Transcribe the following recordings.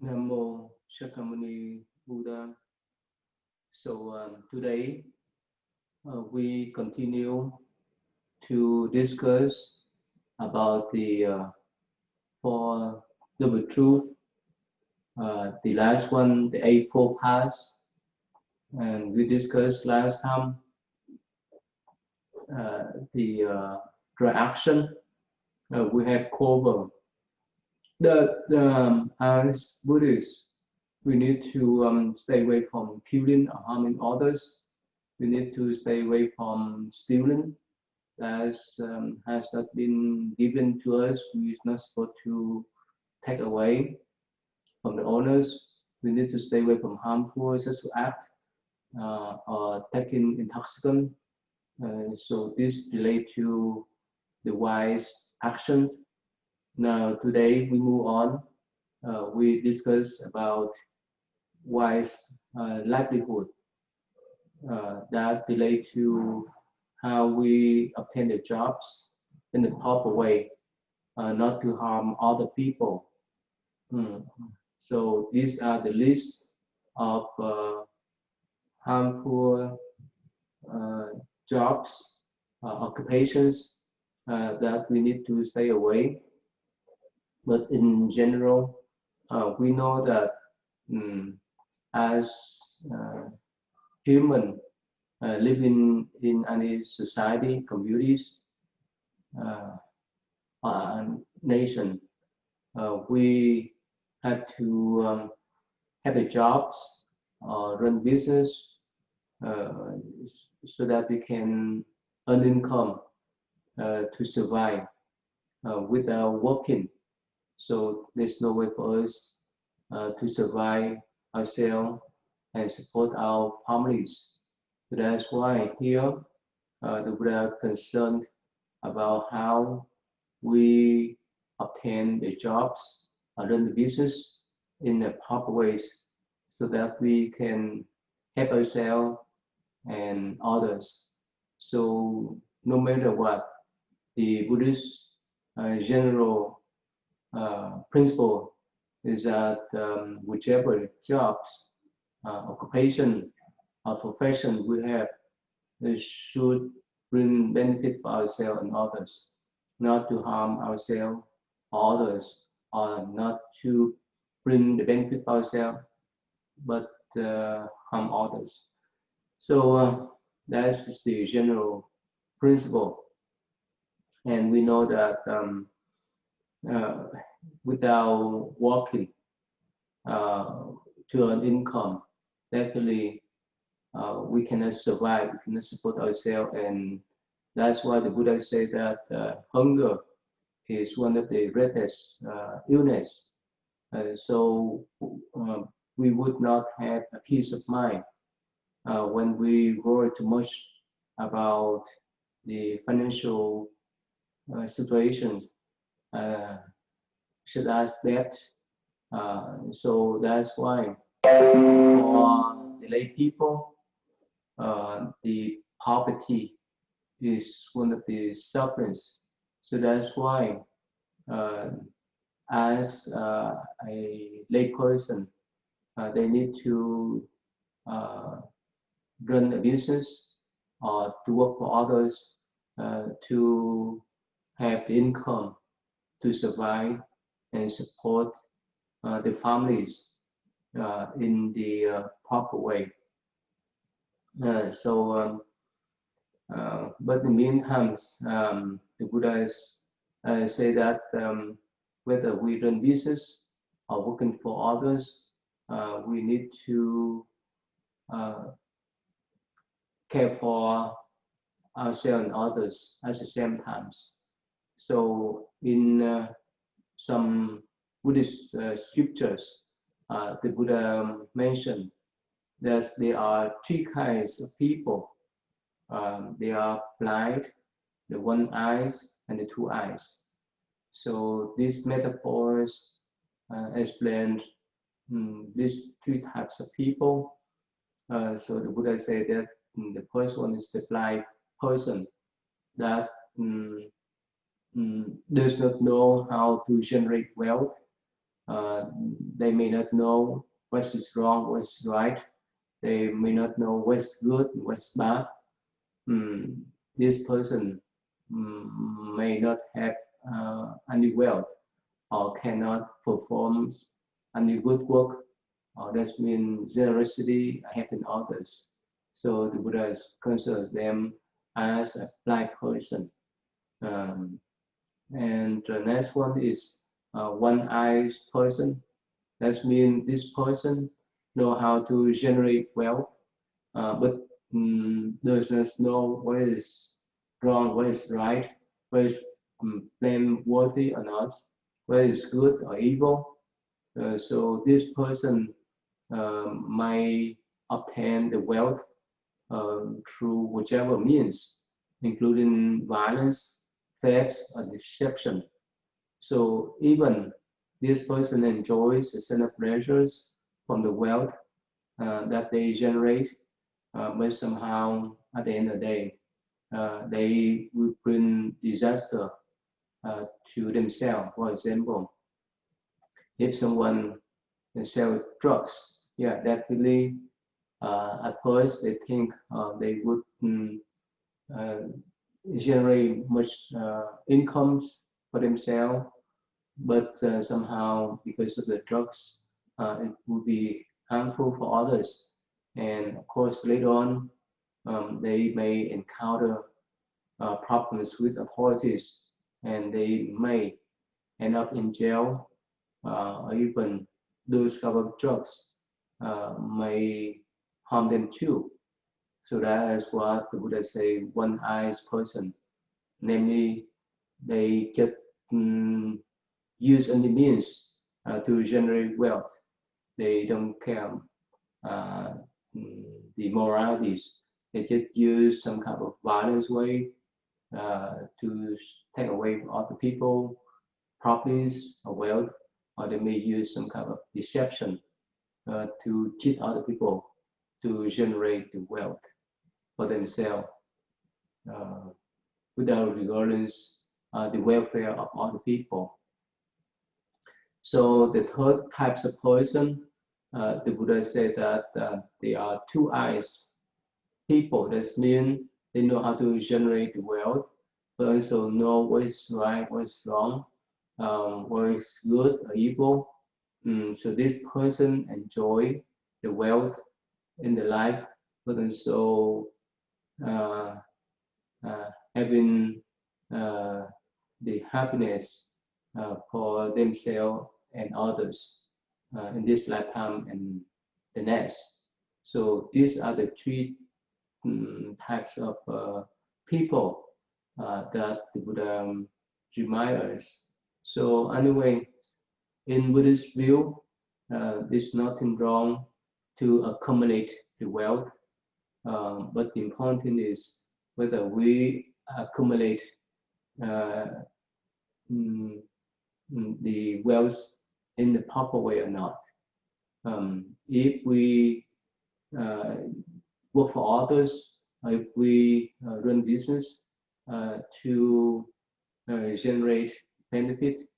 Namo Shakyamuni Buddha. So today we continue to discuss about the Four Noble Truth. The last one, the Eightfold Path, and we discussed last time the reaction. We have covered that as Buddhists, we need to stay away from killing or harming others. We need to stay away from stealing. As has not been given to us, we are not supposed to take away from the owners. We need to stay away from harmful sexual act or taking intoxicant. So this relate to the wise action. Now today we move on. We discuss about wise livelihood that relate to how we obtain the jobs in the proper way, not to harm other people. So these are the list of harmful jobs, occupations that we need to stay away. But in general, we know that as human living in any society, communities, nation, we have to have the jobs, run business, so that we can earn income to survive without working. So there's no way for us to survive ourselves and support our families. So that's why here the Buddha concerned about how we obtain the jobs, run the business in the proper ways, so that we can help ourselves and others. So no matter what, the Buddhist general principle is that whichever jobs, occupation, or profession we have, it should bring benefit for ourselves and others, not to harm ourselves or others, or not to bring the benefit for ourselves, but harm others. So that's the general principle. And we know that without working to earn income, actually we cannot survive, we cannot support ourselves, and that's why the Buddha said that hunger is one of the greatest illness. So we would not have a peace of mind when we worry too much about the financial situations, such as debt. So that's why for the lay people, the poverty is one of the sufferings. So that's why as a lay person, they need to run a business or to work for others to have the income to survive and support the families in the proper way. But in the meantime, the Buddhas say that whether we run business or working for others, we need to care for ourselves and others at the same time. So in some Buddhist scriptures, the Buddha mentioned that there are three kinds of people. They are blind, the one eyes, and the two eyes. So these metaphors explain these three types of people. So the Buddha said that the first one is the blind person that does not know how to generate wealth, They may not know what is wrong, what's right. They may not know what's good, what's bad. This person may not have any wealth or cannot perform any good work. That means generosity, helping others. So the Buddha considers them as a blind person. And the next one is one-eyed person. That means this person know how to generate wealth, but does not know what is wrong, what is right, what is blameworthy or not, what is good or evil. So this person might obtain the wealth through whichever means, including violence, theft, or deception. So even this person enjoys a set of pleasures from the wealth that they generate, but somehow at the end of the day, they will bring disaster to themselves. For example, if someone sells drugs, yeah, definitely at first they think they would generate much incomes for themselves, but somehow because of the drugs, it would be harmful for others. And of course, later on, they may encounter problems with authorities, and they may end up in jail, or even those kind of drugs may harm them too. So that is what the Buddha say, one-eyed person, namely they get use any means to generate wealth. They don't care the moralities. They just use some kind of violence way to take away from other people properties or wealth, or they may use some kind of deception to cheat other people to generate the wealth for themselves without regarding the welfare of other people. So the third types of person, the Buddha said that they are two eyes people. That means they know how to generate wealth, but also know what is right, what is wrong, what is good or evil. So this person enjoy the wealth in the life, but also having the happiness for themselves and others in this lifetime and the next. So these are the three types of people that the Buddha reminds us. So anyway, in Buddhist view, there's nothing wrong to accumulate the wealth, but the important thing is whether we accumulate the wealth in the proper way or not. If we work for others, if we run business to generate benefit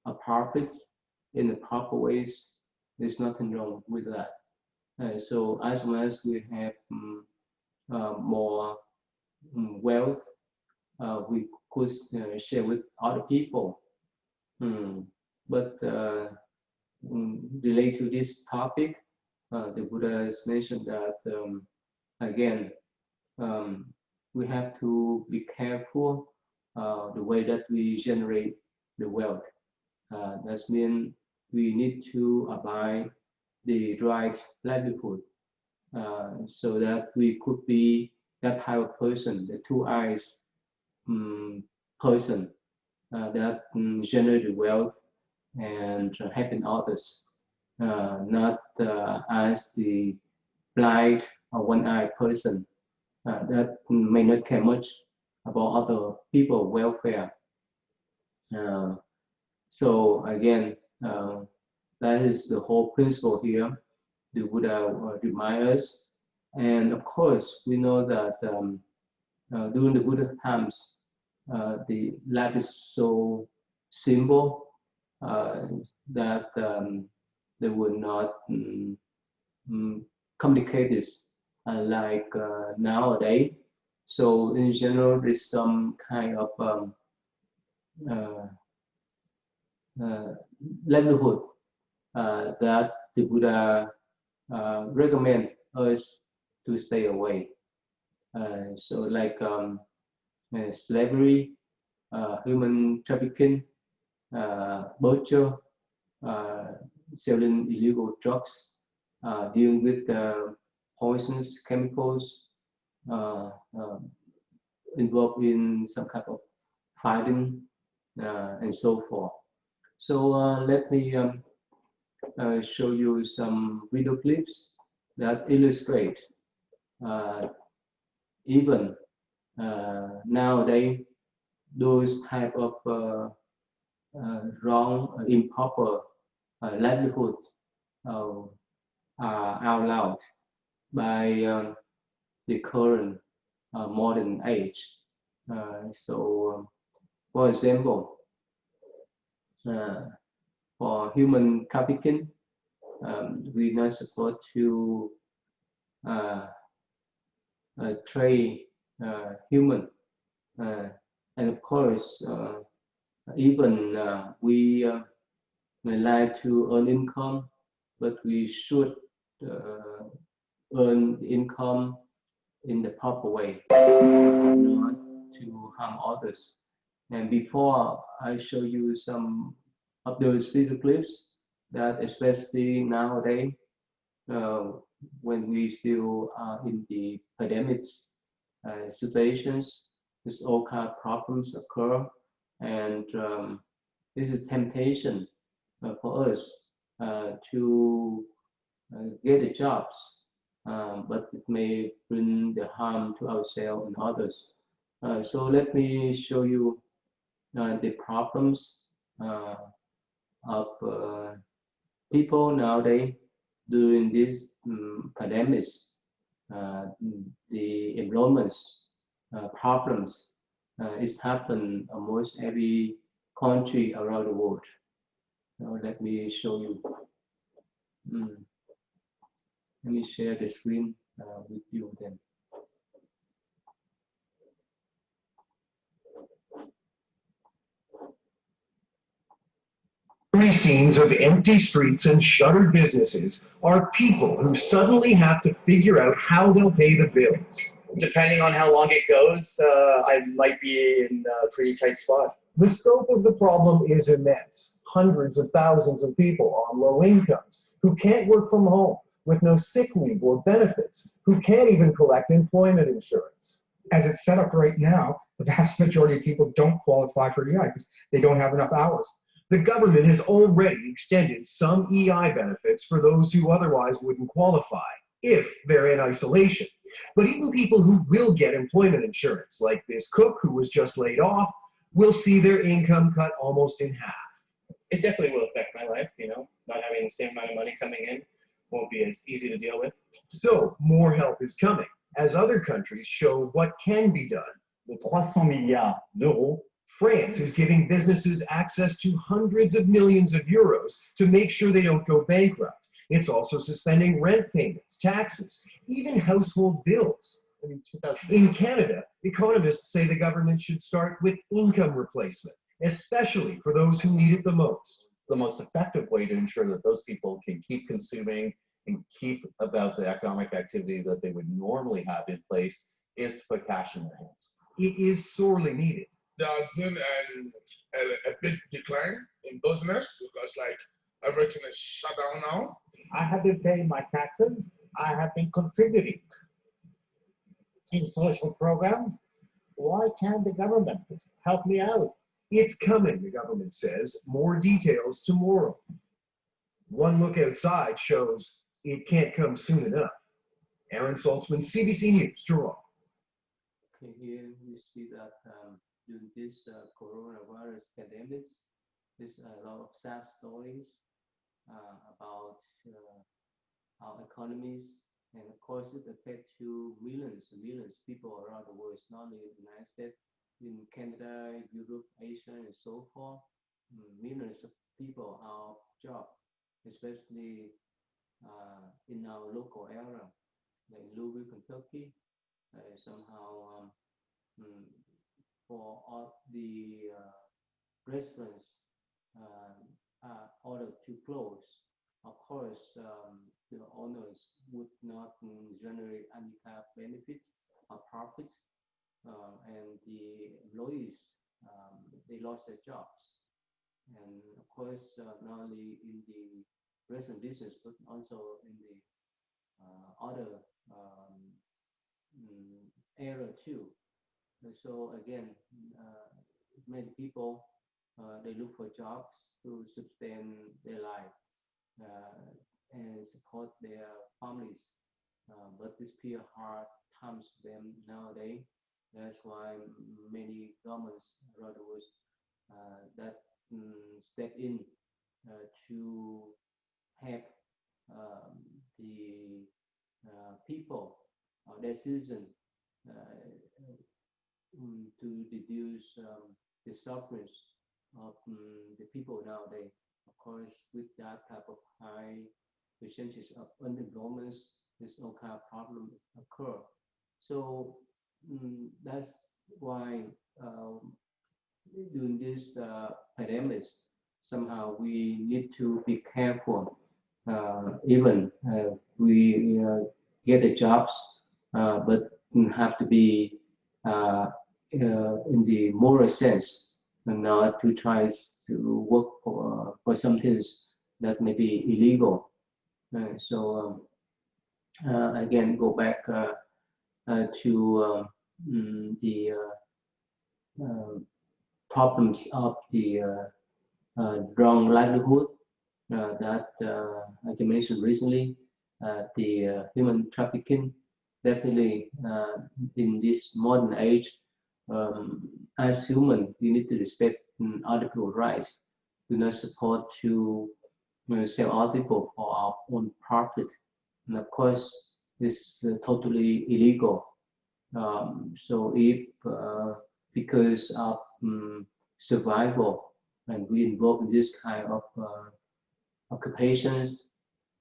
or profits in the proper ways, there's nothing wrong with that. So as long as we have more wealth, we could share with other people. But related to this topic, the Buddha has mentioned that again, we have to be careful the way that we generate the wealth. That means we need to abide the right livelihood so that we could be that type of person, the two eyes person that generate the wealth and helping others, not as the blind or one-eyed person that may not care much about other people's welfare. So again, that is the whole principle here. The Buddha reminds us, and of course, we know that during the Buddha times, the life is so simple. that they will not communicate this like nowadays. So in general, there's some kind of uh, uh, livelihood that the Buddha recommend us to stay away. So like slavery, human trafficking, butcher, uh, selling illegal drugs, dealing with poisons, chemicals, uh, uh, involved in some kind of fighting, and so forth. So let me show you some video clips that illustrate uh, even nowadays those type of wrong, improper livelihoods are allowed by the current modern age. For example, uh, for human trafficking, we're not supposed to uh, trade human, and of course, even we like to earn income, but we should earn income in the proper way, not to harm others. And before I show you some of those video clips, that especially nowadays, uh, when we still are in the pandemics situations, there's all kind of problems occur, and this is temptation for us to get the jobs, but it may bring the harm to ourselves and others. So let me show you the problems uh, of people nowadays during this pandemic. The employment problems is happen almost every country around the world. So let me show you. Mm, Let me share the screen with you then. Scenes of empty streets and shuttered businesses are people who suddenly have to figure out how they'll pay the bills. Depending on how long it goes, I might be in a pretty tight spot. The scope of the problem is immense. Hundreds of thousands of people on low incomes who can't work from home, with no sick leave or benefits, who can't even collect employment insurance. As it's set up right now, the vast majority of people don't qualify for EI because they don't have enough hours. The government has already extended some EI benefits for those who otherwise wouldn't qualify, if they're in isolation. But even people who will get employment insurance, like this cook who was just laid off, will see their income cut almost in half. It definitely will affect my life, not having the same amount of money coming in won't be as easy to deal with. So more help is coming, as other countries show what can be done. De 300 milliards d'euros. France is giving businesses access to hundreds of millions of euros to make sure they don't go bankrupt. It's also suspending rent payments, taxes, even household bills. In Canada, economists say the government should start with income replacement, especially for those who need it the most. The most effective way to ensure that those people can keep consuming and keep about the economic activity that they would normally have in place is to put cash in their hands. It is sorely needed. There has been a big decline in business because like everything is shut down now. I have been paying my taxes. I have been contributing in social programs. Why can't the government help me out? It's coming, the government says. More details tomorrow. One look outside shows it can't come soon enough. Aaron Saltzman, CBC News, Toronto. Okay, here we see that during this coronavirus pandemic, there's a lot of sad stories about our economies, and of course it affects to millions and millions of people around the world. It's not only in the United States, in Canada, Europe, Asia, and so forth. millions of people out of job, especially in our local area, like Louisville, Kentucky. Somehow, for all the restaurants are ordered to close. Of course, the owners would not generate any kind of benefits or profits, and the employees they lost their jobs. And of course, not only in the restaurant business, but also in the other area too. And so again, many people they look for jobs to sustain their life and support their families. But this period hard times for them nowadays. That's why many governments rather was that step in to help the people, their citizens, to reduce the sufferings of the people nowadays. Of course, with that type of high percentage of unemployment, there's no kind of problem occur. So that's why during this pandemic, somehow we need to be careful. Even we get the jobs, but have to be in the moral sense, and not to try to work for something that may be illegal. So again, go back to the problems of the wrong livelihood that I mentioned recently, the human trafficking. Definitely, in this modern age, as human, we need to respect other people's rights. Do not support to sell other people for our own profit. And of course, this is totally illegal. So if because of survival and we involve in this kind of occupations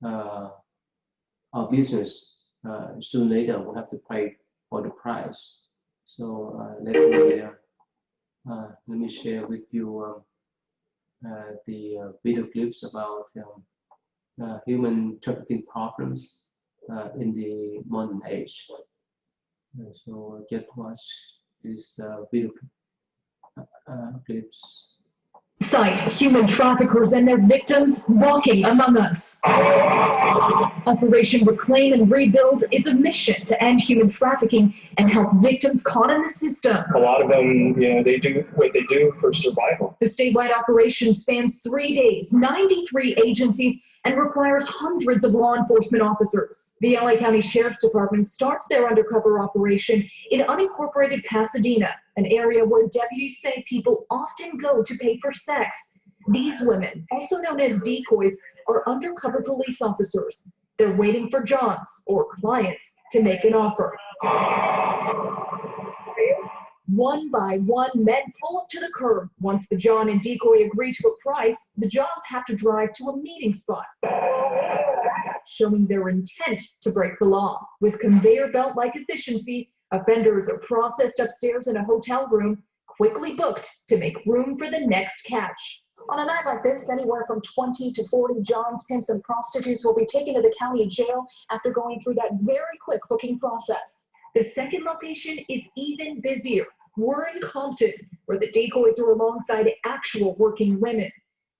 or business, soon later we'll have to pay for the price. So let me share with you the video clips about human trafficking problems in the modern age. So just watch these video clips. Sight human traffickers and their victims walking among us. Operation Reclaim and Rebuild is a mission to end human trafficking and help victims caught in the system. A lot of them, they do what they do for survival. The statewide operation spans 3 days, 93 agencies, and requires hundreds of law enforcement officers. The LA County Sheriff's Department starts their undercover operation in unincorporated Pasadena, an area where deputies say people often go to pay for sex. These women, also known as decoys, are undercover police officers. They're waiting for Johns or clients to make an offer. One by one, men pull up to the curb. Once the John and decoy agree to a price, the Johns have to drive to a meeting spot, showing their intent to break the law. With conveyor belt-like efficiency, offenders are processed upstairs in a hotel room, quickly booked to make room for the next catch. On a night like this, anywhere from 20 to 40 Johns, pimps, and prostitutes will be taken to the county jail after going through that very quick booking process. The second location is even busier. We're in Compton, where the decoys are alongside actual working women.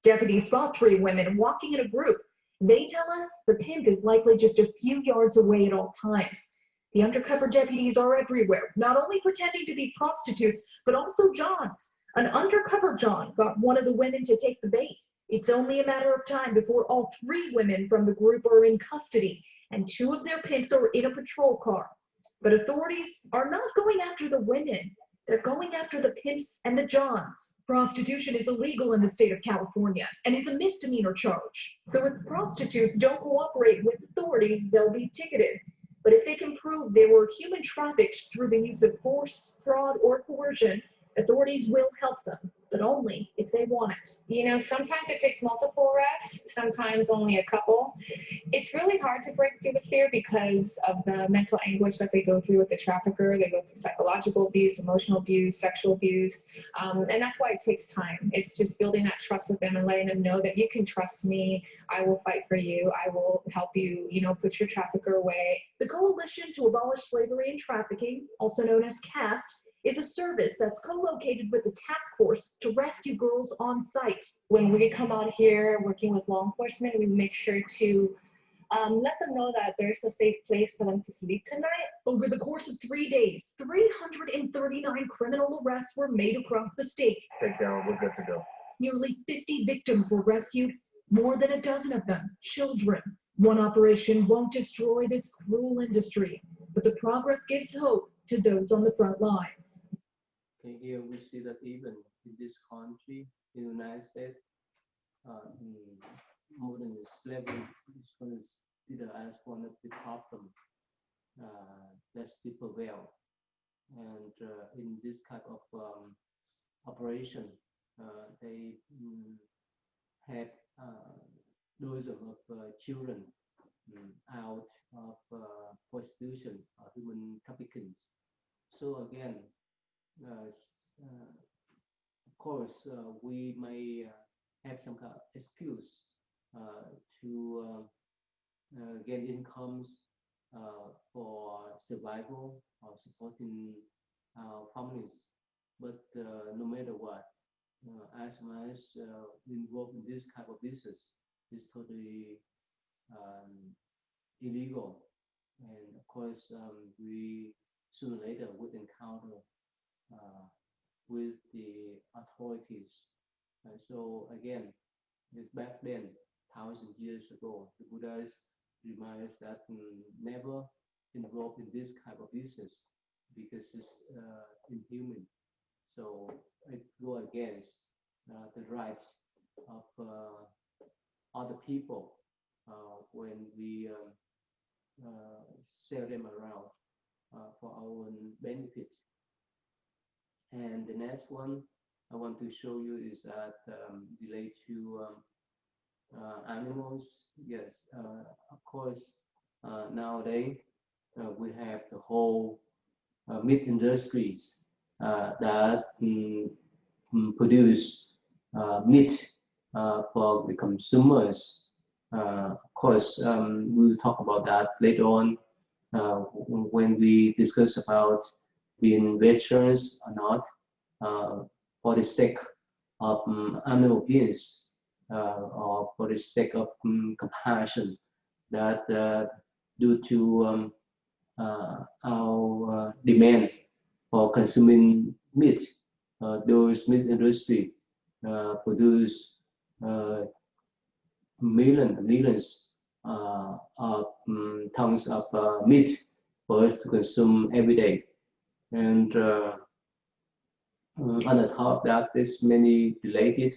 Deputies spot 3 women walking in a group. They tell us the pimp is likely just a few yards away at all times. The undercover deputies are everywhere, not only pretending to be prostitutes, but also Johns. An undercover John got one of the women to take the bait. It's only a matter of time before all 3 women from the group are in custody, and 2 of their pimps are in a patrol car. But authorities are not going after the women. They're going after the pimps and the Johns. Prostitution is illegal in the state of California and is a misdemeanor charge. So if prostitutes don't cooperate with authorities, they'll be ticketed. But if they can prove they were human trafficked through the use of force, fraud, or coercion, authorities will help them. but only if they want it. You know, sometimes it takes multiple arrests, sometimes only a couple. It's really hard to break through the fear because of the mental anguish that they go through with the trafficker. They go through psychological abuse, emotional abuse, sexual abuse, and that's why it takes time. It's just building that trust with them and letting them know that you can trust me. I will fight for you. I will help you, you know, put your trafficker away. The Coalition to Abolish Slavery and Trafficking, also known as CAST, is a service that's co-located with the task force to rescue girls on site. When we come out here working with law enforcement, we make sure to let them know that there's a safe place for them to sleep tonight. Over the course of 3 days, 339 criminal arrests were made across the state. Take down, we're good to go. Nearly 50 victims were rescued, more than a dozen of them children. One operation won't destroy this cruel industry, but the progress gives hope to those on the front lines. Okay, here we see that even in this country, in the United States, modern slavery is still as one of the problem that still prevail. And in this kind of operation, they had dozens of children out of prostitution or human trafficking. So again, of course, we may have some kind of excuse to gain incomes for survival or supporting our families. But no matter what, as long as involved in this type of business is totally illegal. And of course, we sooner or later would encounter with the authorities. And so again, back then, 1,000 years ago, the Buddhas remind us that never involved in this kind of business because it's inhuman. So it go against the rights of other people when we sell them around for our own benefit. And the next one I want to show you is that relate to animals. Yes, of course, nowadays we have the whole meat industries that produce meat for the consumers. Of course, we'll talk about that later on when we discuss about being vegetarians or not, for the sake of animal beings, or for the sake of compassion, that due to our demand for consuming meat, those meat industry produce millions of tons of meat for us to consume every day. And on the top of that, there's many related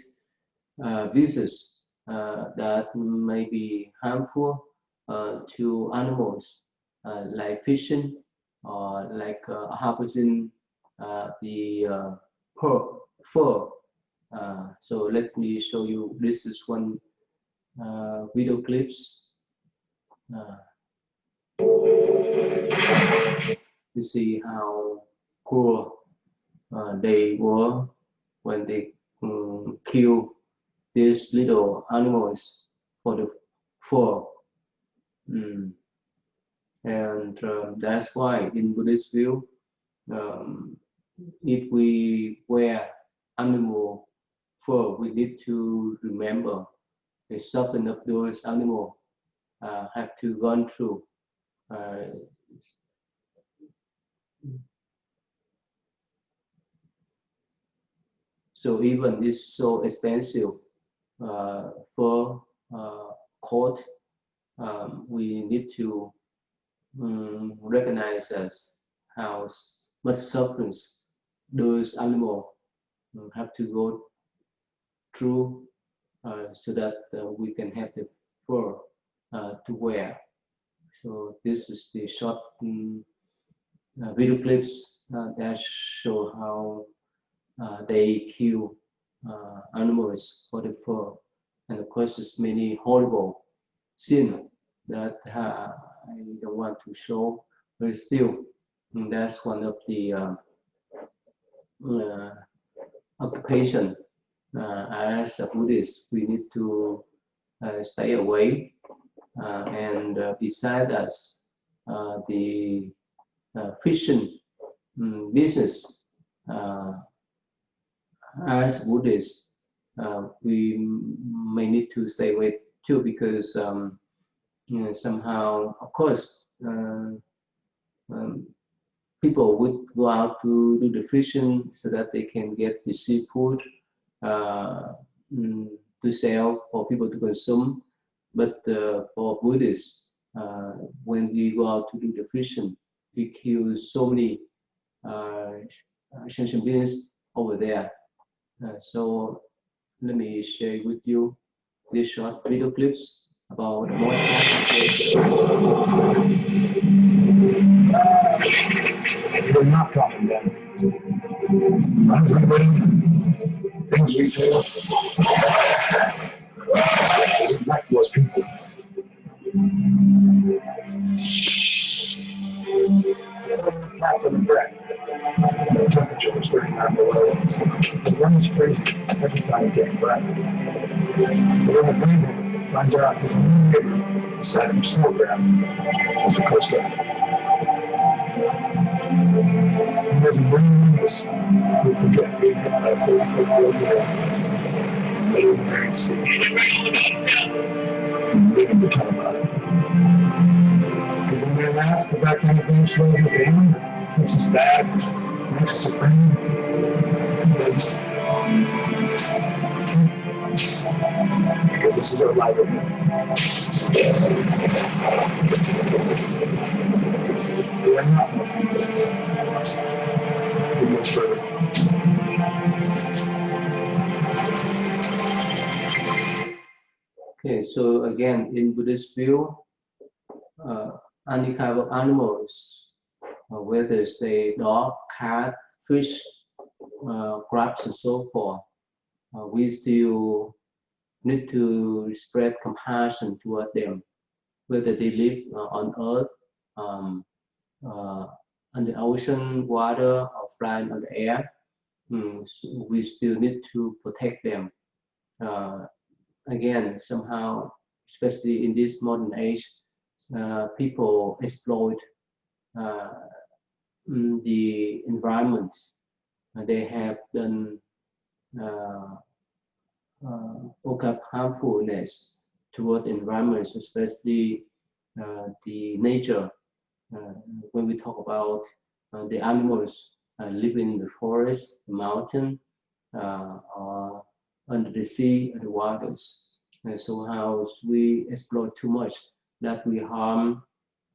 business that may be harmful to animals, like fishing or like harvesting the fur. So let me show you. This is one video clips. You see how cruel they were when they kill these little animals for the fur. And that's why in Buddhist view, if we wear animal fur, we need to remember the suffering of those animals have to gone through. So even it's so expensive for court, we need to recognize as how much suffering those animals have to go through so that we can have the fur to wear. So this is the short video clips that show how they kill animals for the fur. And of course, there's many horrible sin that I don't want to show, but still, that's one of the occupation. As a Buddhist, we need to stay away. And beside us, the fishing business, as Buddhists, we may need to stay away too, because somehow, of course, people would go out to do the fishing so that they can get the seafood to sell for people to consume. But for Buddhists, when we go out to do the fishing, we kill so many sentient beings over there. So let me share with you these short video clips about more. They're not coming down. I'm reading things we do. Like those people. Cats in the breath. The temperature was 39 below. The run's crazy every time you take a breath. But when the brain finds out his new neighbor, aside from snowcrab, is the coast guard. He doesn't bring this. We forget being hit by a 30-foot wheel. Little parents. They didn't become about it. People may ask if that kind of thing slows us down, keeps us back, makes us afraid. Because this is our livelihood. We are not. We go further. Okay, so again, in Buddhist view, any kind of animals, whether it's a dog, cat, fish, crabs, and so forth, we still need to spread compassion toward them, whether they live on earth, on the ocean, water, or flying on the air. So we still need to protect them. Again, somehow, especially in this modern age, people exploit the environment. They have done all kind of harmfulness toward environments, especially the nature. When we talk about the animals living in the forest, the mountain, or under the sea, and the waters. So how we exploit too much, that we harm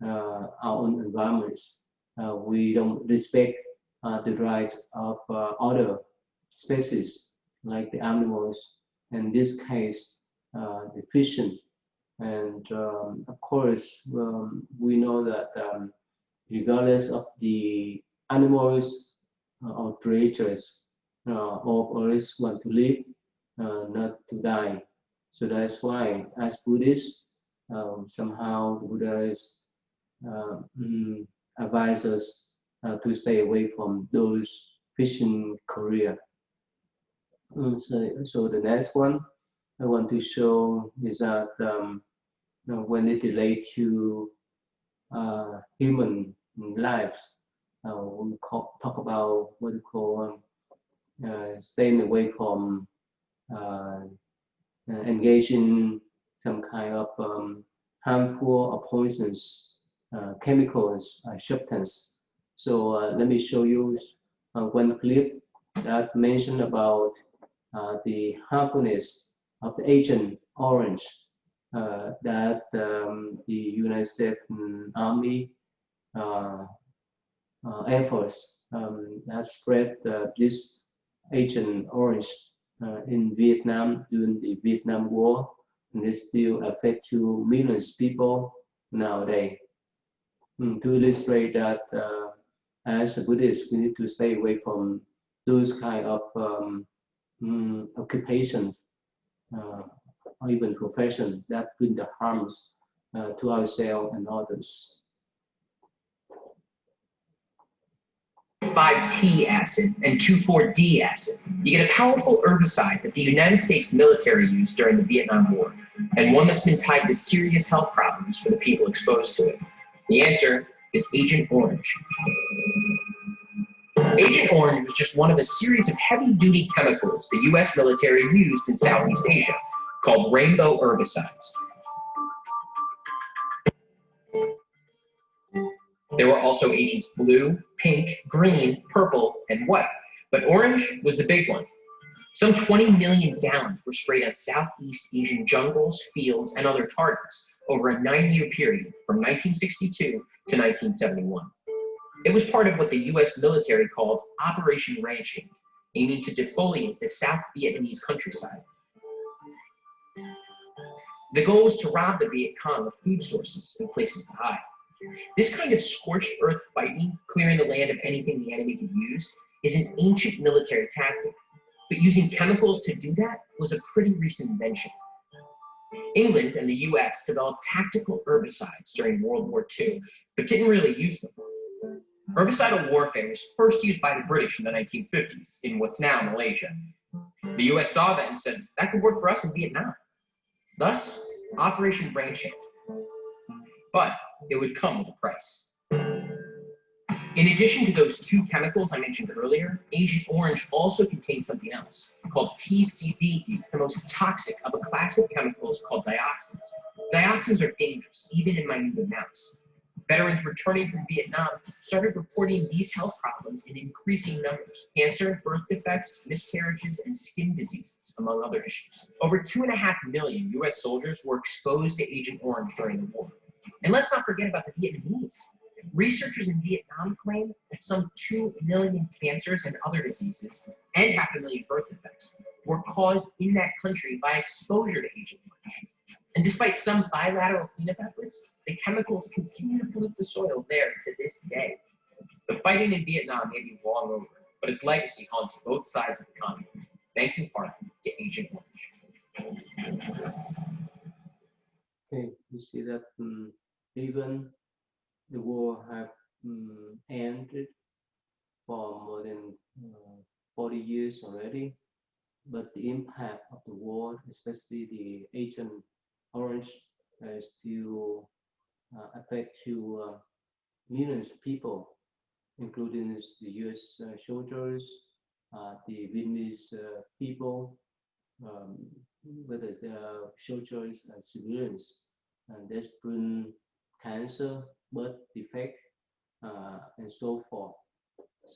our own environments. We don't respect the right of other species, like the animals, in this case, the fishing. And of course, we know that regardless of the animals or creatures, all of us want to live, not to die. So that's why, as Buddhists, somehow the Buddha advise us to stay away from those fishing career. So the next one I want to show is that when it relates to human lives, we talk about what we call staying away from engaging some kind of harmful or poisonous chemicals, substance. So let me show you one clip that mentioned about the harmfulness of the Agent Orange that the United States Army Air Force has spread this Agent Orange in Vietnam during the Vietnam War, and it still affects millions of people nowadays. To illustrate that, as a Buddhist, we need to stay away from those kind of occupations or even profession that bring the harms to ourselves and others. 5-T acid and 2,4-D acid. You get a powerful herbicide that the United States military used during the Vietnam War, and one that's been tied to serious health problems for the people exposed to it. The answer is Agent Orange. Agent Orange was just one of a series of heavy-duty chemicals the U.S. military used in Southeast Asia, called rainbow herbicides. There were also agents blue, pink, green, purple, and white, but orange was the big one. Some 20 million gallons were sprayed on Southeast Asian jungles, fields, and other targets over a 9-year period from 1962 to 1971. It was part of what the U.S. military called Operation Ranching, aiming to defoliate the South Vietnamese countryside. The goal was to rob the Viet Cong of food sources and places to hide. This kind of scorched earth fighting, clearing the land of anything the enemy could use, is an ancient military tactic. But using chemicals to do that was a pretty recent invention. England and the US developed tactical herbicides during World War II, but didn't really use them. Herbicidal warfare was first used by the British in the 1950s in what's now Malaysia. The US saw that and said, that could work for us in Vietnam. Thus, Operation Ranching. But it would come with a price. In addition to those two chemicals I mentioned earlier, Agent Orange also contains something else called TCDD, the most toxic of a class of chemicals called dioxins. Dioxins are dangerous, even in minute amounts. Veterans returning from Vietnam started reporting these health problems in increasing numbers: cancer, birth defects, miscarriages, and skin diseases, among other issues. Over 2.5 million US soldiers were exposed to Agent Orange during the war. And let's not forget about the Vietnamese. Researchers in Vietnam claim that some 2 million cancers and other diseases and 500,000 birth defects were caused in that country by exposure to Agent Orange. And despite some bilateral cleanup efforts, the chemicals continue to pollute the soil there to this day. The fighting in Vietnam may be long over, but its legacy haunts both sides of the conflict, thanks in part to Agent Orange. Okay, you see that even the war have ended for more than 40 years already, but the impact of the war, especially the Agent Orange, still affect to millions of people, including the U.S. soldiers, the Vietnamese people, whether they are soldiers and civilians, and that's bring cancer, birth defect, and so forth.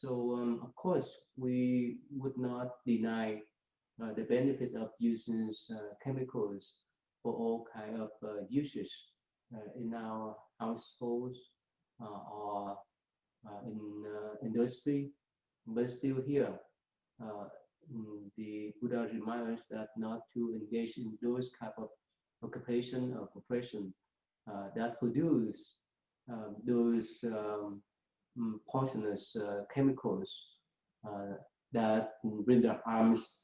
So of course, we would not deny the benefit of using chemicals for all kind of uses in our households or in industry, but still here, the Buddha reminds us that not to engage in those type of occupation or profession that produce those poisonous chemicals that bring the harms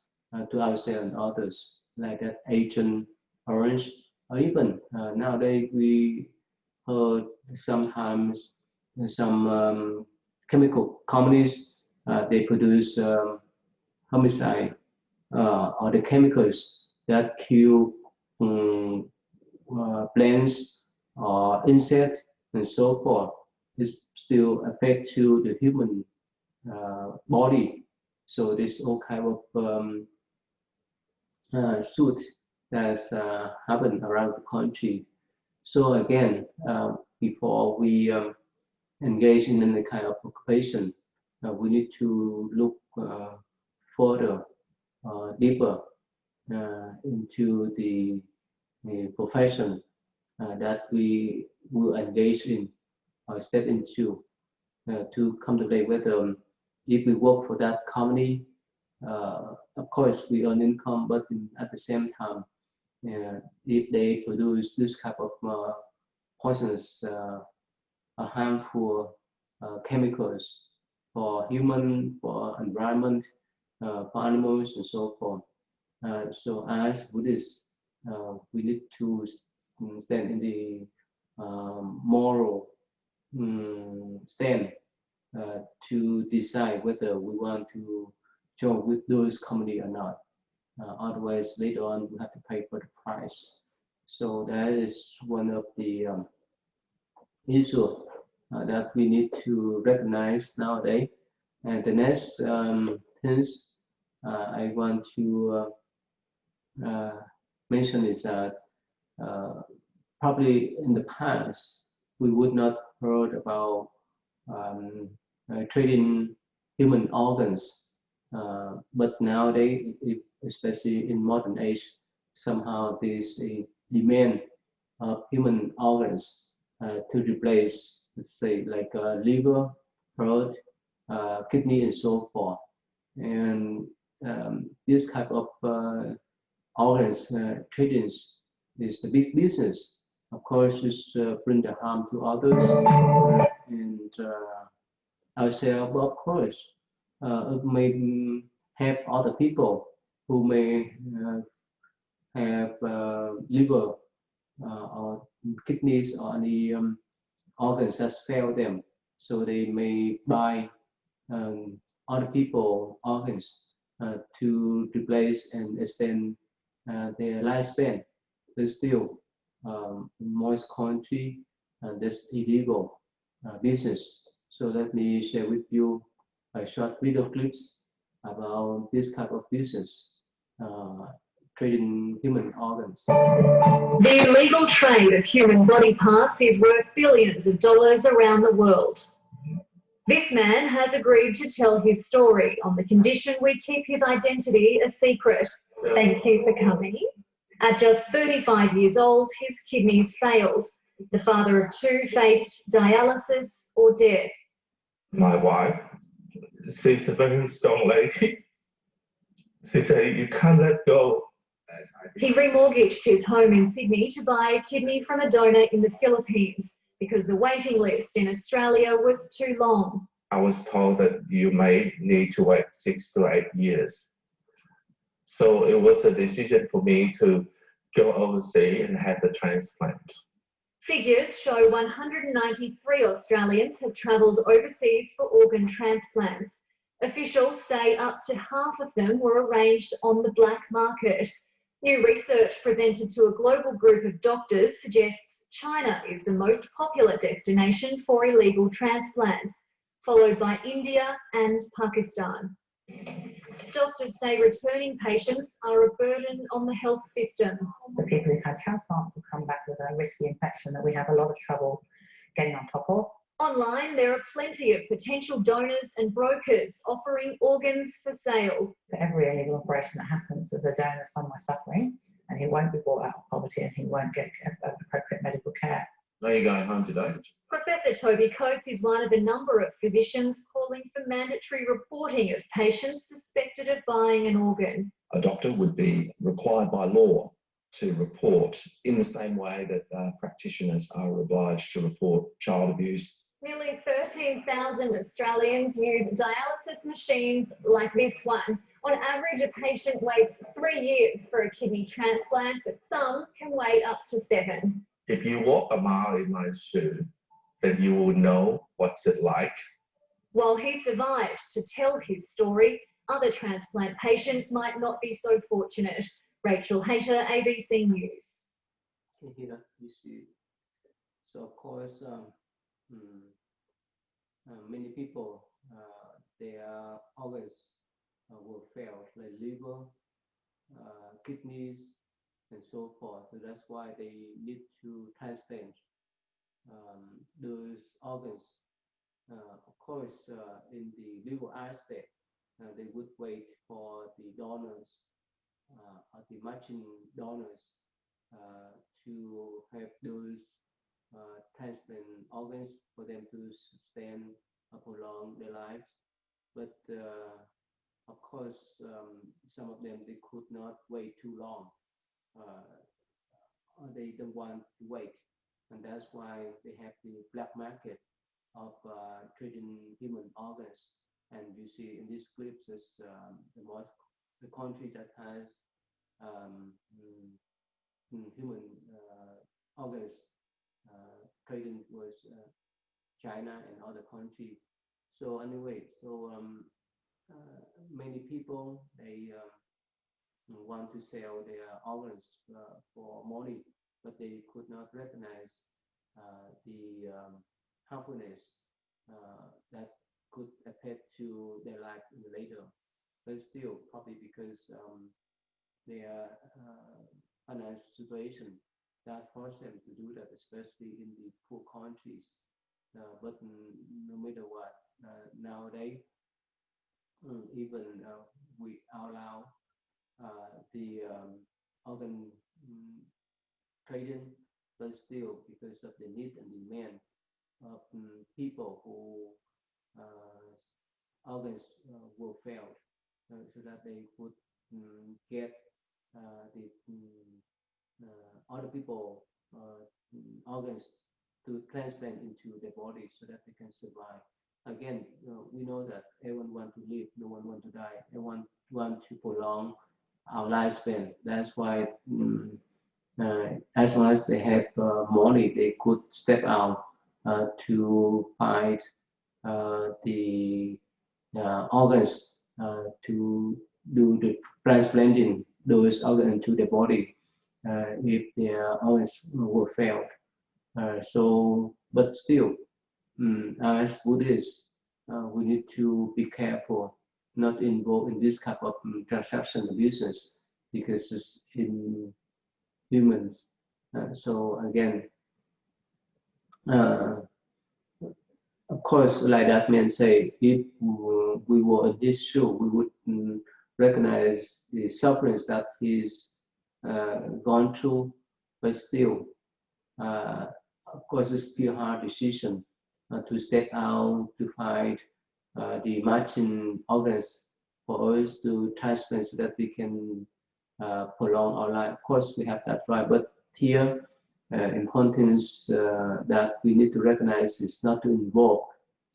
to ourselves and others, like that Agent Orange, or even nowadays we heard sometimes some chemical companies they produce homicide or the chemicals that kill plants or insects and so forth. This still affect to the human body. So this all kind of suit that's happened around the country. So again, before we engage in any kind of occupation, we need to look further, deeper into the profession that we will engage in or step into to contemplate whether if we work for that company, of course we earn income, but at the same time, if they produce this type of poisonous harmful chemicals for human, for environment, for animals and so forth. So as Buddhists, we need to stand in the moral stand to decide whether we want to join with those community or not. Otherwise, later on, we have to pay for the price. So that is one of the issues that we need to recognize nowadays. And the next things I want to mention is that probably in the past we would not heard about trading human organs, but nowadays, especially in modern age, somehow there's a demand of human organs to replace, let's say, like liver, heart, kidney, and so forth. And this type of organs trading is the big business. Of course, it's bring the harm to others and ourselves. Of course, it may help other people who may have liver or kidneys or any organs that fail them. So they may buy other people organs to replace and extend their lifespan. But still, in most country, that's illegal business. So let me share with you a short video clips about this type of business, trading human organs. The illegal trade of human body parts is worth billions of dollars around the world. This man has agreed to tell his story on the condition we keep his identity a secret. Thank you for coming. At just 35 years old, his kidneys failed. The father of two faced dialysis or death. My wife, she's a very strong lady. She said, you can't let go. He remortgaged his home in Sydney to buy a kidney from a donor in the Philippines because the waiting list in Australia was too long. I was told that you may need to wait 6 to 8 years. So it was a decision for me to go overseas and have the transplant. Figures show 193 Australians have travelled overseas for organ transplants. Officials say up to half of them were arranged on the black market. New research presented to a global group of doctors suggests China is the most popular destination for illegal transplants, followed by India and Pakistan. Doctors say returning patients are a burden on the health system. The people who've had transplants have come back with a risky infection that we have a lot of trouble getting on top of. Online, there are plenty of potential donors and brokers offering organs for sale. For every illegal operation that happens, there's a donor somewhere suffering, and he won't be brought out of poverty and he won't get appropriate medical care. Are you going home today? Professor Toby Coates is one of a number of physicians calling for mandatory reporting of patients suspected of buying an organ. A doctor would be required by law to report in the same way that practitioners are obliged to report child abuse. Nearly 13,000 Australians use dialysis machines like this one. On average, a patient waits 3 years for a kidney transplant, but some can wait up to 7. If you walk a mile in my shoe, then you will know what's it like. While he survived to tell his story, other transplant patients might not be so fortunate. Rachel Hayter, ABC News. Can you hear that? You see. So of course, many people, their organs will fail, like liver, kidneys, and so forth. So that's why they need to transplant those organs. Of course, in the legal aspect, they would wait for the donors or the matching donors to have those transplant organs for them to sustain or prolong their lives. But of course, some of them they could not wait too long. Or they don't want to wait, and that's why they have the black market of trading human organs And you see in these clips is the country that has human organs trading was China and other countries. So anyway, many people they want to sell their organs for money, but they could not recognize the harmfulness that could affect to their life later. But still, probably because their financial situation that force them to do that, especially in the poor countries. But no matter what, nowadays, even we allow the organ trading, but still, because of the need and demand of people who organs will fail, so that they could get the other people organs to transplant into their body so that they can survive. Again, we know that everyone wants to live, no one wants to die. Everyone wants to prolong our lifespan. That's why as long as they have money, they could step out to find the organs to do the transplanting those organs into the body if their organs were failed. But still, as Buddhists, we need to be careful, not involved in this type of transaction business because it's in humans. So again, of course, like that man say, if we were in this shoe, we would recognize the sufferings that he's gone through, but still, of course, it's still a hard decision to step out to find the matching organs for us to transplant so that we can prolong our life. Of course, we have that right, but here, importance that we need to recognize is not to involve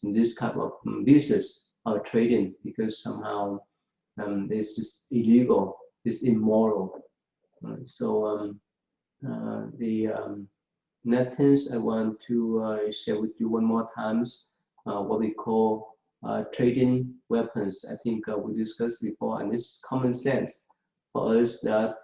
in this type of business or trading because somehow this is illegal, it's immoral. Next things I want to share with you one more times what we call trading weapons. I think we discussed before, and it's common sense for us that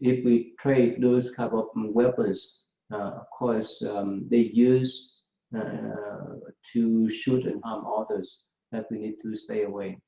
if we trade those type of weapons, of course, they use to shoot and harm others, that we need to stay away.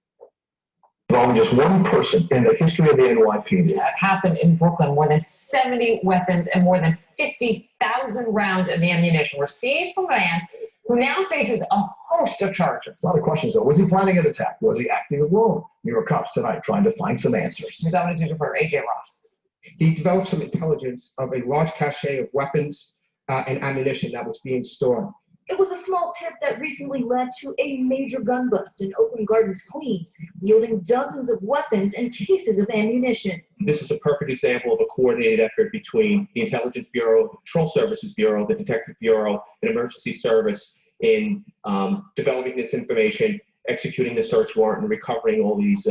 Involving just one person in the history of the NYPD. That happened in Brooklyn. More than 70 weapons and more than 50,000 rounds of ammunition were seized from a man who now faces a host of charges. A lot of questions though. Was he planning an attack? Was he acting alone? New York cops tonight trying to find some answers. Here's Evidence News reporter AJ Ross. He developed some intelligence of a large cache of weapons and ammunition that was being stored. It was a small tip that recently led to a major gun bust in Oakland Gardens, Queens, yielding dozens of weapons and cases of ammunition. This is a perfect example of a coordinated effort between the Intelligence Bureau, the Patrol Services Bureau, the Detective Bureau, and Emergency Service in developing this information, executing the search warrant, and recovering all these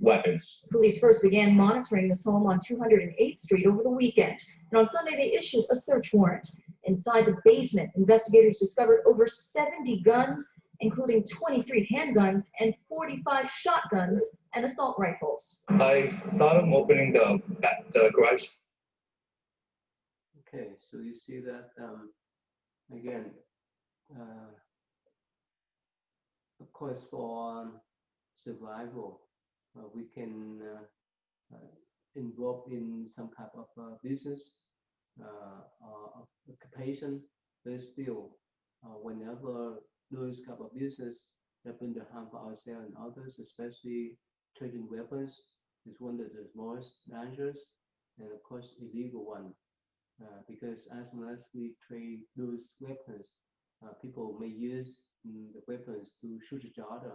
weapons. Police first began monitoring this home on 208th Street over the weekend, and on Sunday they issued a search warrant. Inside the basement, investigators discovered over 70 guns, including 23 handguns and 45 shotguns and assault rifles. I saw them opening the garage. Okay, so you see that again. Of course, for survival, we can involve in some type of business or occupation, but still, whenever those type of business that bring the harm for ourselves and others, especially trading weapons, is one of the most dangerous and of course illegal one, because as long as we trade those weapons, people may use the weapons to shoot each other,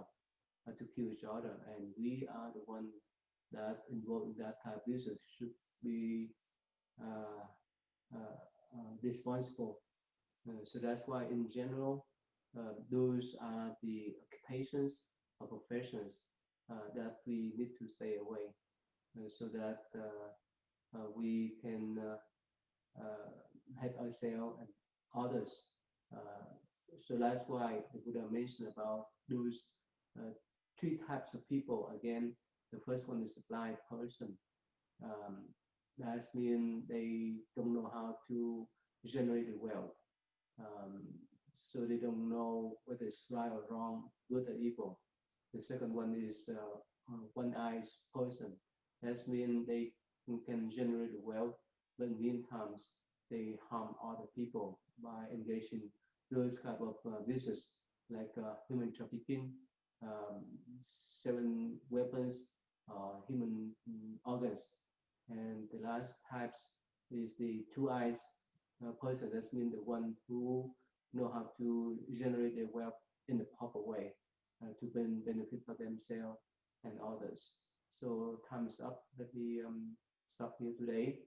to kill each other, and we are the one that involved in that type of business should be responsible. So that's why in general, those are the occupations or professions that we need to stay away, so that we can help ourselves and others. So that's why the Buddha mentioned about those three types of people. Again, the first one is the blind person. That means they don't know how to generate wealth. So they don't know whether it's right or wrong, good or evil. The second one is one-eyed person. That means they can generate wealth, but in the meantime, they harm other people by engaging those kind of business like human trafficking, selling weapons, human organs. And the last types is the two eyes person. That means the one who know how to generate their wealth in the proper way to benefit for themselves and others. So time's up. Let me stop here today,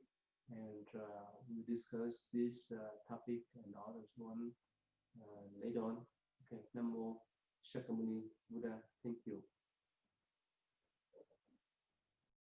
and we'll discuss this topic and others one later on. Okay, Namo Shakyamuni Buddha. Thank